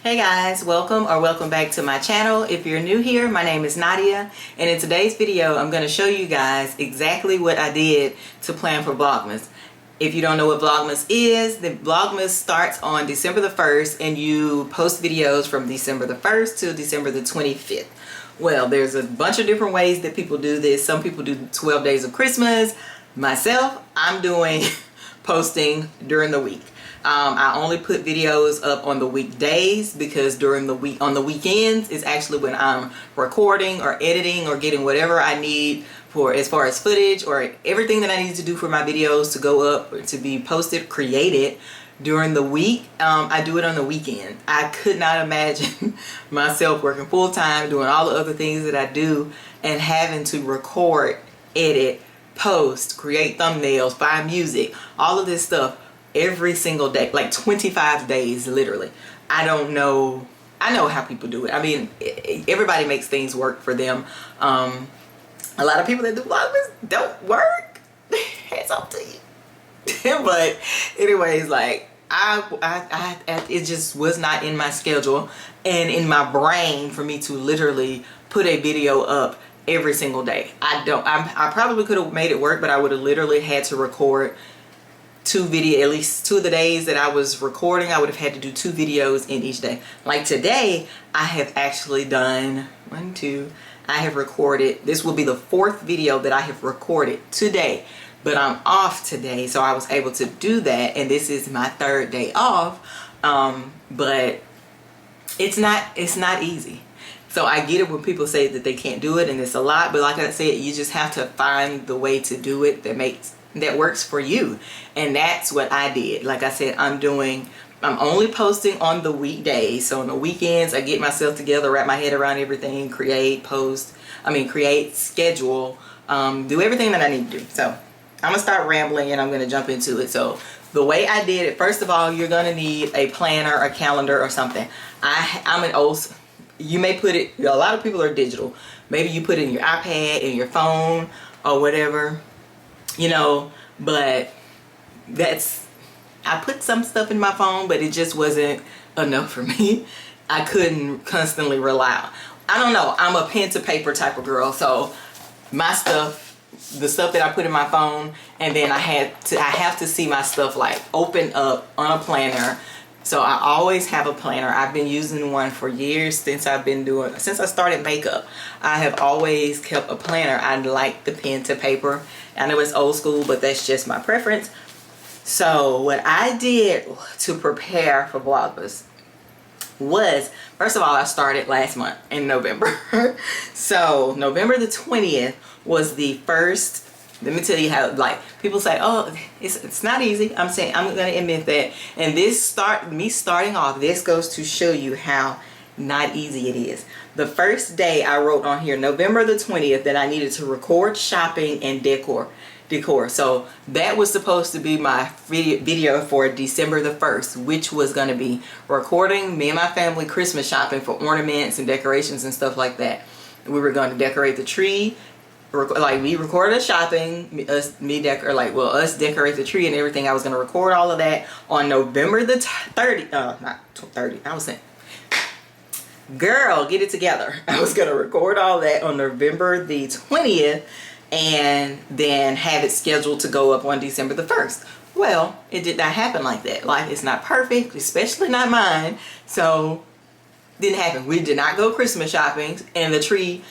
Hey guys, welcome back to my channel. If you're new here, my name is Nadia, and in today's video I'm going to show you guys exactly what I did to plan for Vlogmas. If you don't know what Vlogmas is, the Vlogmas starts on December the 1st and you post videos from December the 1st to December the 25th. Well, there's a bunch of different ways that people do this. Some people do 12 days of Christmas. Myself, I'm doing posting during the week. I only put videos up on the weekdays because during the week, on the weekends, is actually when I'm recording or editing or getting whatever I need for as far as footage or everything that I need to do for my videos to go up or to be posted, created during the week. I do it on the weekend. I could not imagine myself working full-time, doing all the other things that I do, and having to record, edit, post, create thumbnails, find music, all of this stuff every single day, like 25 days literally. I don't know. I know how people do it. I mean, everybody makes things work for them. A lot of people that do Vlogmas don't work. Hands off to you. But anyways, like it just was not in my schedule and in my brain for me to literally put a video up every single day. I probably could have made it work, but I would have literally had to record at least two of the days that I was recording. I would have had to do 2 videos in each day. Like today, I have actually done I have recorded, this will be the 4th video that I have recorded today, but I'm off today, so I was able to do that, and this is my 3rd day off. But it's not easy. So I get it when people say that they can't do it and it's a lot, but like I said, you just have to find the way to do it that works for you. And that's what I did. Like I said, I'm only posting on the weekdays. So on the weekends, I get myself together, wrap my head around everything, create, schedule, do everything that I need to do. So I'm gonna start rambling and I'm gonna jump into it. So the way I did it, first of all, you're gonna need a planner, a calendar, or something. I'm an old, you may put it, a lot of people are digital. Maybe you put it in your iPad, in your phone, or whatever, you know, but I put some stuff in my phone, but it just wasn't enough for me. I couldn't constantly rely on. I don't know, I'm a pen to paper type of girl, so my stuff, the stuff that I put in my phone, and then I have to see my stuff like open up on a planner. So I always have a planner. I've been using one for years since I started makeup. I have always kept a planner. I like the pen to paper. I know it's old school, but that's just my preference. So what I did to prepare for Vlogmas was, first of all, I started last month in November. So November the 20th was the first. Let me tell you how, like, people say, oh, it's not easy. I'm going to admit that. And me starting off, this goes to show you how not easy it is. The first day I wrote on here, November the 20th, that I needed to record shopping and decor. So that was supposed to be my video for December the 1st, which was going to be recording me and my family Christmas shopping for ornaments and decorations and stuff like that. We were going to decorate the tree. Like, we recorded shopping, us decorate the tree and everything. I was going to record all of that on November the 30th. Not 30. I was saying, girl, get it together. I was going to record all that on November the 20th and then have it scheduled to go up on December the 1st. Well, it did not happen like that. Life is not perfect, especially not mine. So, didn't happen. We did not go Christmas shopping, and the tree,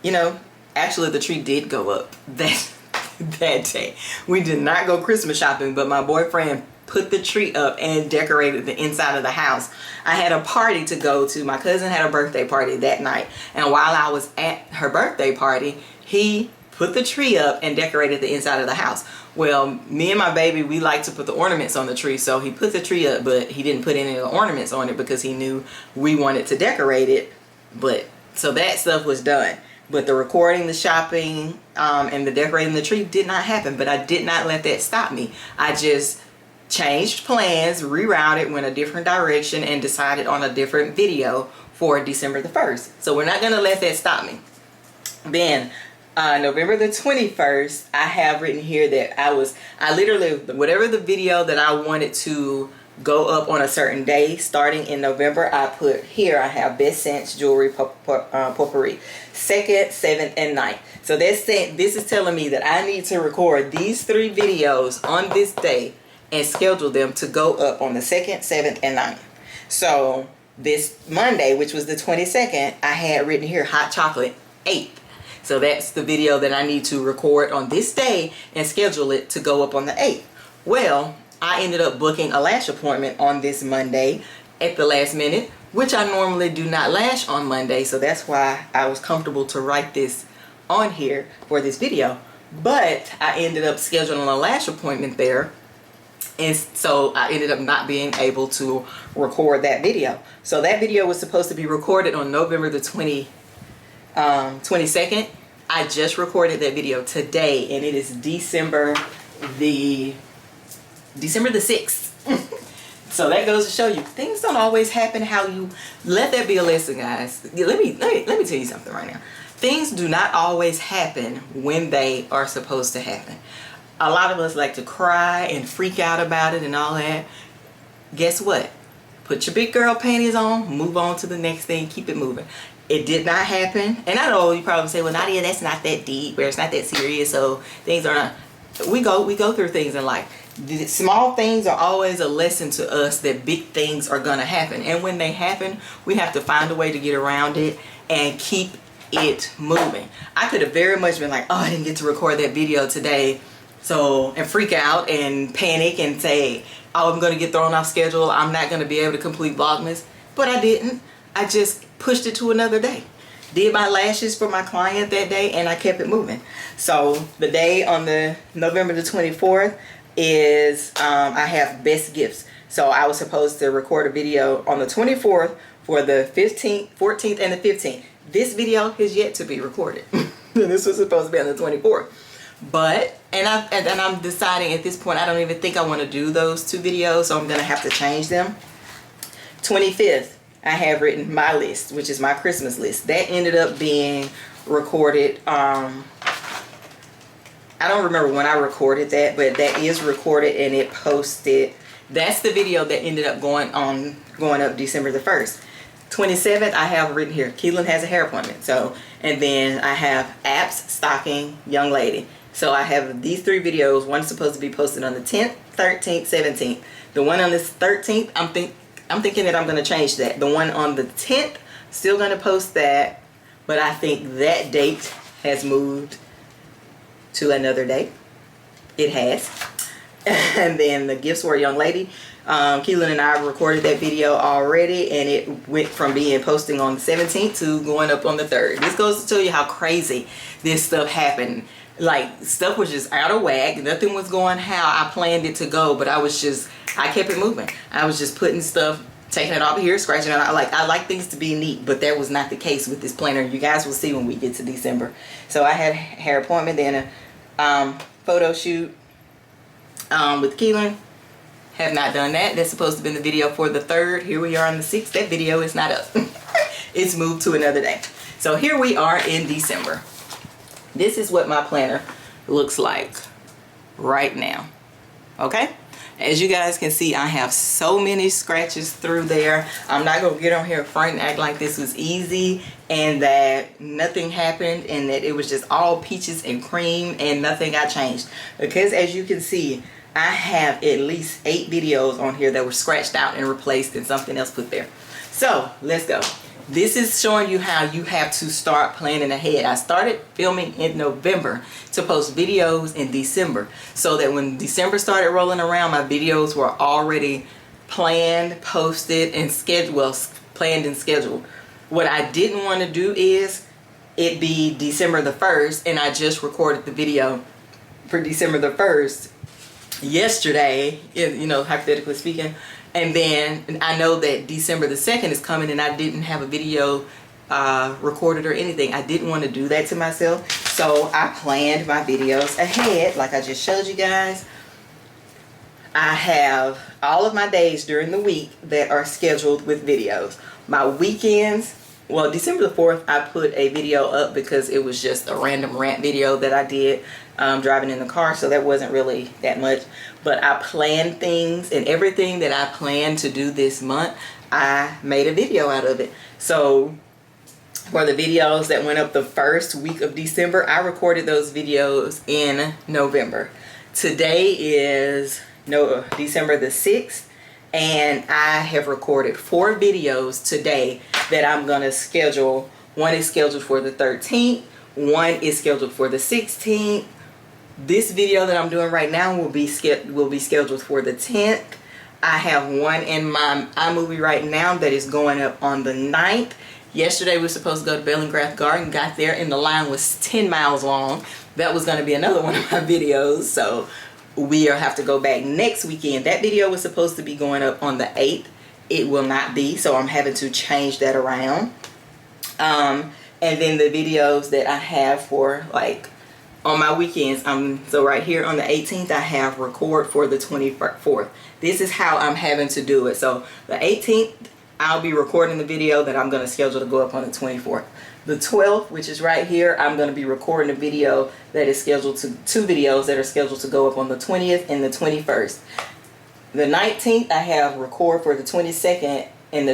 you know, actually the tree did go up that day. We did not go Christmas shopping, but my boyfriend put the tree up and decorated the inside of the house. I had a party to go to. My cousin had a birthday party that night, and while I was at her birthday party, he put the tree up and decorated the inside of the house. Well, me and my baby, we like to put the ornaments on the tree, so he put the tree up, but he didn't put any of the ornaments on it because he knew we wanted to decorate it. But so that stuff was done. But the recording, the shopping, and the decorating the tree did not happen. But I did not let that stop me. I just changed plans, rerouted, went a different direction, and decided on a different video for December the 1st. So we're not going to let that stop me. Then November the 21st, I have written here that I literally, whatever the video that I wanted to go up on a certain day. Starting in November, I put here, I have Best Scents Jewelry Potpourri, 2nd, 7th, and 9th. So this is telling me that I need to record these 3 videos on this day and schedule them to go up on the 2nd, 7th, and 9th. So this Monday, which was the 22nd, I had written here Hot Chocolate 8th. So that's the video that I need to record on this day and schedule it to go up on the 8th. Well, I ended up booking a lash appointment on this Monday at the last minute, which I normally do not lash on Monday. So that's why I was comfortable to write this on here for this video. But I ended up scheduling a lash appointment there. And so I ended up not being able to record that video. So that video was supposed to be recorded on November the 22nd. I just recorded that video today, and it is December the 6th. So that goes to show you, things don't always happen how you let that be a lesson, guys. Let me tell you something right now. Things do not always happen when they are supposed to happen. A lot of us like to cry and freak out about it and all that. Guess what? Put your big girl panties on, move on to the next thing, keep it moving. It did not happen. And I know you probably say, well, Nadia, that's not that deep, or it's not that serious, so things are not. We go through things in life. The small things are always a lesson to us that big things are gonna happen. And when they happen, we have to find a way to get around it and keep it moving. I could have very much been like, oh, I didn't get to record that video today. So, and freak out and panic and say, oh, I'm gonna get thrown off schedule. I'm not gonna be able to complete Vlogmas. But I didn't. I just pushed it to another day. Did my lashes for my client that day, and I kept it moving. So the day on the November the 24th is I have Best Gifts. So I was supposed to record a video on the 24th for the 15th, 14th, and the 15th. This video has yet to be recorded. This was supposed to be on the 24th. But, and I'm deciding at this point, I don't even think I want to do those 2 videos, so I'm going to have to change them. 25th, I have written my list, which is my Christmas list. That ended up being recorded. I don't remember when I recorded that, but that is recorded and it posted. That's the video that ended up going up December the 1st. 27th, I have written here, Keelan has a hair appointment. So, and then I have Apps, Stocking, Young Lady. So I have these 3 videos. One's supposed to be posted on the 10th, 13th, 17th. The one on this 13th, I'm thinking that I'm going to change that. The one on the 10th, still going to post that. But I think that date has moved to another date. It has. And then the gifts for a young lady. Keelan and I recorded that video already, and it went from being posting on the 17th to going up on the 3rd. This goes to tell you how crazy this stuff happened. Like, stuff was just out of whack. Nothing was going how I planned it to go, but I kept it moving. I was just putting stuff, taking it off here, scratching it out. I like things to be neat, but that was not the case with this planner. You guys will see when we get to December. So I had a hair appointment, then a photo shoot with Keelan. Have not done that. That's supposed to be the video for the 3rd. Here we are on the 6th. That video is not up. It's moved to another day. So here we are in December. This is what my planner looks like right now. Okay? As you guys can see, I have so many scratches through there. I'm not going to get on here front and act like this was easy and that nothing happened and that it was just all peaches and cream and nothing got changed. Because as you can see, I have at least 8 videos on here that were scratched out and replaced and something else put there. So let's go. This is showing you how you have to start planning ahead. I started filming in November to post videos in December, so that when December started rolling around, my videos were already planned, posted, and scheduled. Well, planned and scheduled. What I didn't want to do is it be December the 1st and I just recorded the video for December the 1st yesterday, you know, hypothetically speaking, and then I know that December the 2nd is coming and I didn't have a video recorded or anything. I didn't want to do that to myself, so I planned my videos ahead like I just showed you guys. I have all of my days during the week that are scheduled with videos. My weekends, well, December the 4th I put a video up because it was just a random rant video that I did driving in the car, so that wasn't really that much. But I planned things, and everything that I planned to do this month, I made a video out of it. So for the videos that went up the first week of December, I recorded those videos in November. Today is December the 6th, and I have recorded 4 videos today that I'm gonna schedule. One is scheduled for the 13th, one is scheduled for the 16th. This video that I'm doing right now will be scheduled for the 10th. I have one in my iMovie right now that is going up on the 9th. Yesterday we were supposed to go to Bellingrath Garden, got there and the line was 10 miles long. That was going to be another one of my videos, so we'll have to go back next weekend. That video was supposed to be going up on the 8th. It will not be, so I'm having to change that around. And then the videos that I have for like on my weekends, so right here on the 18th I have record for the 24th. This is how I'm having to do it. So the 18th I'll be recording the video that I'm going to schedule to go up on the 24th. The 12th, which is right here, I'm going to be recording a video that is scheduled to, 2 videos that are scheduled to go up on the 20th and the 21st. The 19th I have record for the 22nd and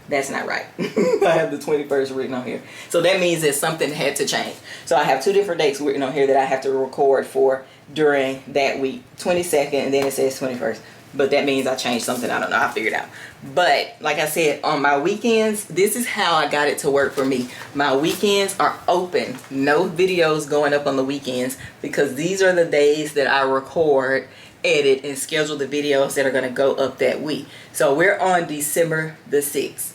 that's not right. I have the 21st written on here. So that means that something had to change. So I have 2 different dates written on here that I have to record for during that week. 22nd, and then it says 21st. But that means I changed something. I don't know. I figured out. But like I said, on my weekends, this is how I got it to work for me. My weekends are open. No videos going up on the weekends because these are the days that I record, edit, and schedule the videos that are going to go up that week. So we're on December the 6th.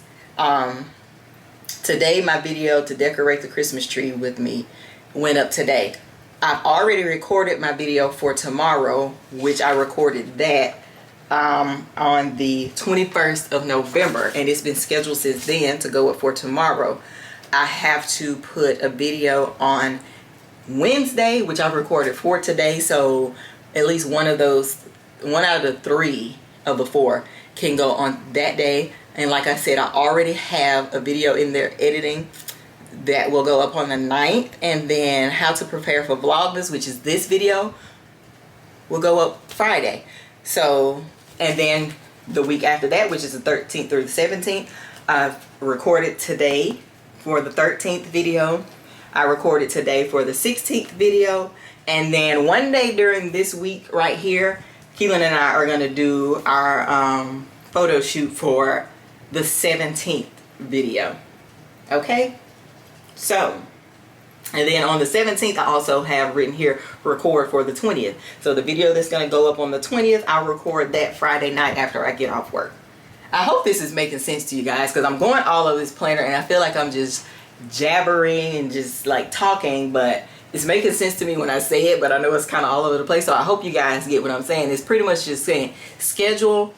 Today my video to decorate the Christmas tree with me went up today. I've already recorded my video for tomorrow, which I recorded that on the 21st of November, and it's been scheduled since then to go up for tomorrow. I have to put a video on Wednesday, which I've recorded for today, so at least one out of the 3 of the 4 can go on that day. And like I said, I already have a video in there editing that will go up on the 9th, and then how to prepare for Vlogmas, which is this video, will go up Friday. So, and then the week after that, which is the 13th through the 17th, I've recorded today for the 13th video. I recorded today for the 16th video. And then one day during this week right here, Keelan and I are going to do our photo shoot for the 17th video. Okay? So, and then on the 17th, I also have written here, record for the 20th. So the video that's going to go up on the 20th, I'll record that Friday night after I get off work. I hope this is making sense to you guys, because I'm going all over this planner and I feel like I'm just jabbering and just like talking, but it's making sense to me when I say it, but I know it's kind of all over the place. So I hope you guys get what I'm saying. It's pretty much just saying schedule,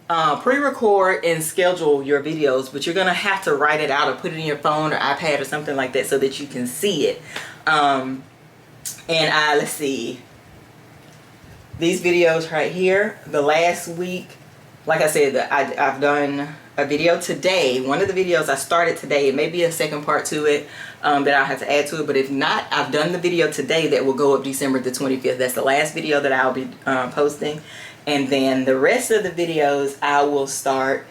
pre-record and schedule your videos, but you're gonna have to write it out or put it in your phone or iPad or something like that so that you can see it. And let's see, these videos right here, the last week, like I said, I've done a video today. One of the videos I started today, it may be a second part to it that I'll have to add to it, but if not, I've done the video today that will go up December the 25th. That's the last video that I'll be posting. And then the rest of the videos I will start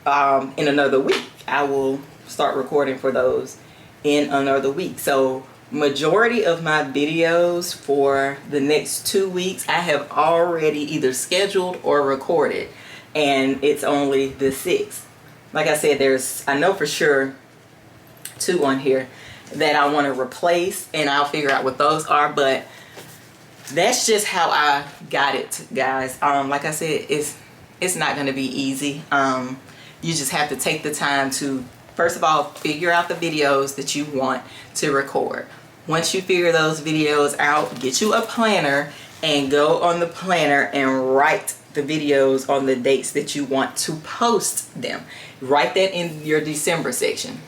in another week. I will start recording for those in another week. So majority of my videos for the next 2 weeks I have already either scheduled or recorded, and it's only the 6th. Like I said, I know for sure 2 on here that I want to replace, and I'll figure out what those are, but that's just how I got it, guys. Like I said, it's not going to be easy. You just have to take the time to, first of all, figure out the videos that you want to record. Once you figure those videos out, get you a planner and go on the planner and write the videos on the dates that you want to post them. Write that in your December section.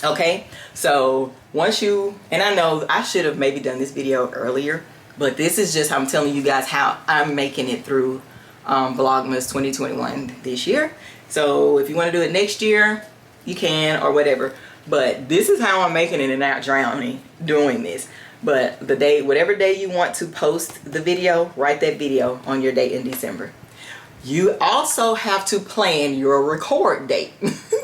Okay, so once you, and I know I should have maybe done this video earlier, but this is just, I'm telling you guys how I'm making it through Vlogmas 2021 this year. So if you want to do it next year, you can, or whatever. But this is how I'm making it and not drowning doing this. But the day, whatever day you want to post the video, write that video on your date in December. You also have to plan your record date.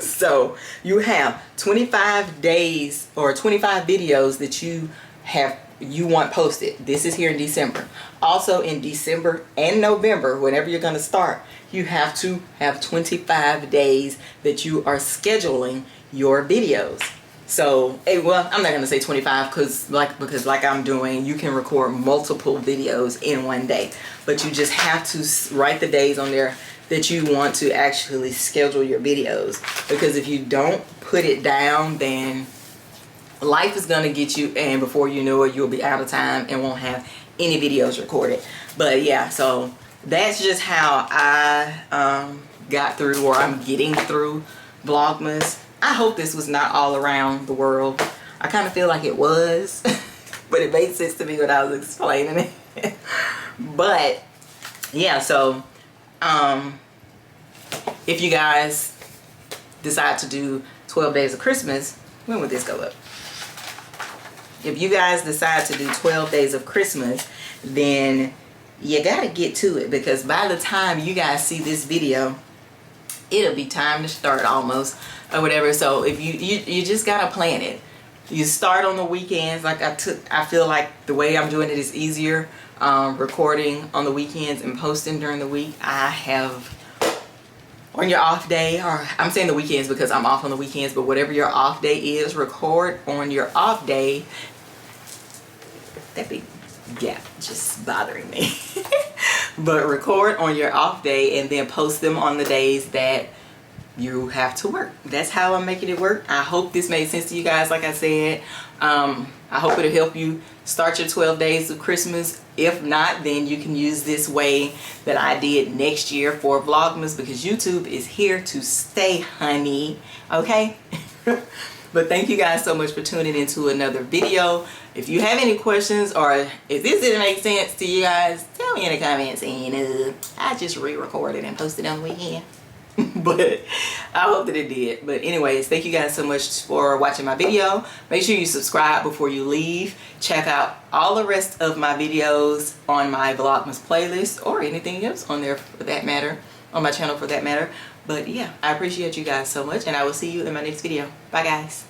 So you have 25 days or 25 videos that you want posted. This is here in December. Also in December and November, whenever you're going to start, you have to have 25 days that you are scheduling your videos. So, well, I'm not going to say 25 because like I'm doing, you can record multiple videos in one day. But you just have to write the days on there that you want to actually schedule your videos. Because if you don't put it down, then life is going to get you, and before you know it, you'll be out of time and won't have any videos recorded. But yeah, so that's just how I got through, or I'm getting through Vlogmas. I hope this was not all around the world. I kind of feel like it was, but it made sense to me when I was explaining it. But yeah, so if you guys decide to do 12 days of Christmas, when would this go up? If you guys decide to do 12 days of Christmas, then you gotta get to it, because by the time you guys see this video, it'll be time to start almost, or whatever. So if you just gotta plan it. You start on the weekends. Like I feel like the way I'm doing it is easier, recording on the weekends and posting during the week. I have on your off day, or I'm saying the weekends because I'm off on the weekends, but whatever your off day is, record on your off day. That big gap just bothering me. But record on your off day and then post them on the days that you have to work. That's how I'm making it work. I hope this made sense to you guys. Like I said, I hope it'll help you start your 12 days of Christmas. If not, then you can use this way that I did next year for Vlogmas, because YouTube is here to stay, honey. Okay? But thank you guys so much for tuning into another video. If you have any questions, or if this didn't make sense to you guys, tell me in the comments, and I just re-recorded and posted on the weekend. But I hope that it did. But anyways, thank you guys so much for watching my video. Make sure you subscribe before you leave. Check out all the rest of my videos on my Vlogmas playlist, or anything else on there for that matter, on my channel for that matter. But yeah, I appreciate you guys so much, and I will see you in my next video. Bye guys.